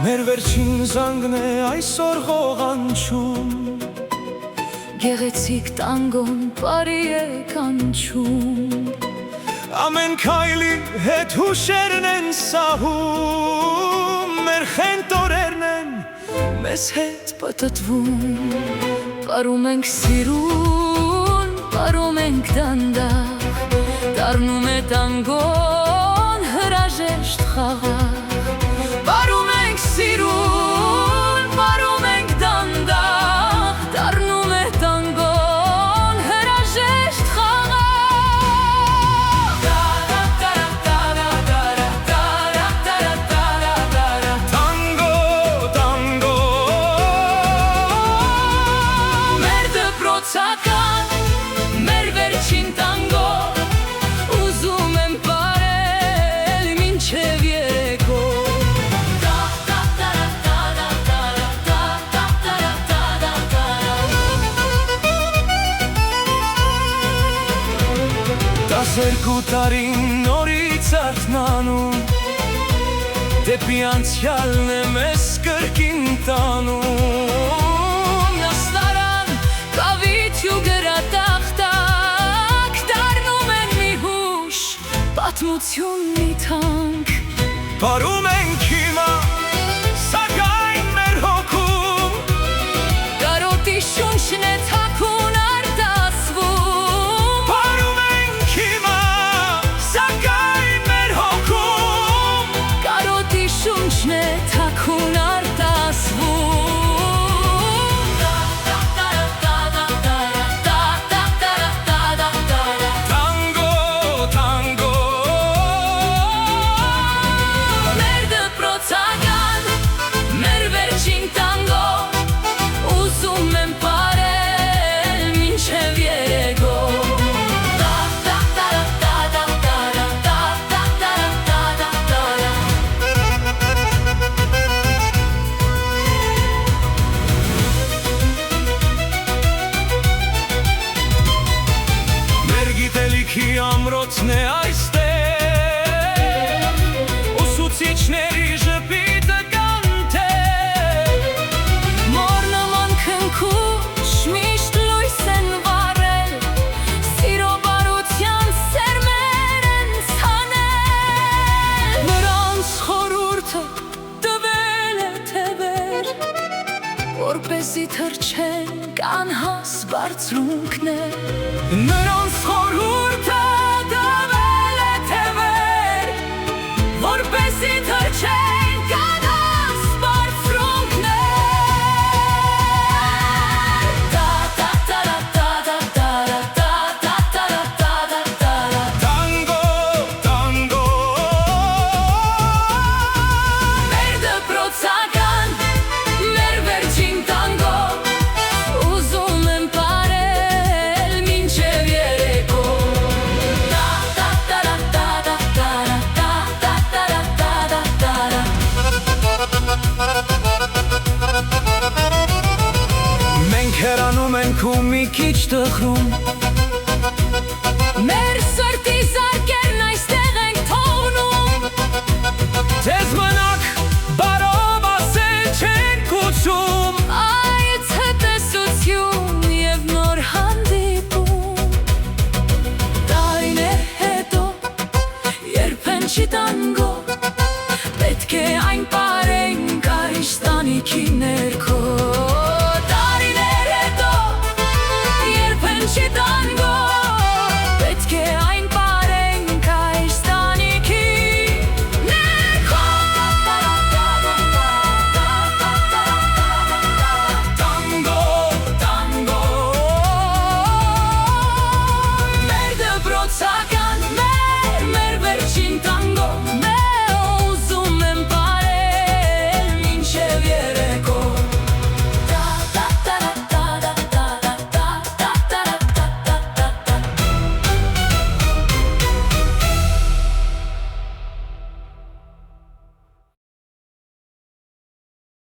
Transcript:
Մեր վերջին զանգն է այսօր ղողանչում, Գեղեցիկ տանգոն բարի է կանչում, ամեն քայլի հետ հուշերն են սահում, մեր խենթ օրերն են մեզ հետ պտտվում, պարում ենք սիրուն, պարում ենք դանդաղ, դառնում է տանգոն հրաժեշտ խաղաղ, պարում ենք սիրուն, պարում ենք դանդաղ, դառնում է տանգոն հրաժեշտ Երկու տարին նորից արթնանում, դեպի անցյալն է մեզ կրկին տանում, Նստարան, կավիթ ու գրատախտակ, դառնում են մի հուշ, պատմություն մի թանկ, պարում ենք հիմա, սակայն մեր հոգում, կարոտի շունչն է թաքուն արտասվում, շունչն է թաքուն արտասվում, Տանգո, տանգո, մեր դպրոցական, մեր վերջին տանգո, ուզում եմ պարել մինչև երեկո, ամրոցն է այստեղ, ուսուցիչների ժպիտը կանթել, մոր նման քնքուշ միշտ լույս են վառել, սիրո բարության սերմեր են ցանել, նրանց խորհուրդը տվել է թևեր, որպեսզի թռչենք անհաս բարձրունքներ, նրանց խորհուրդը տվել է թևեր, որպեսզի թռչենք անհաս բարձրունքներ, Տանգո, տանգո, մեր դպրոցական, մեր վերջին տանգո, ուզում եմ պարել մինչև երեկո, մենք հեռանում ենք ու մի քիչ տխրում,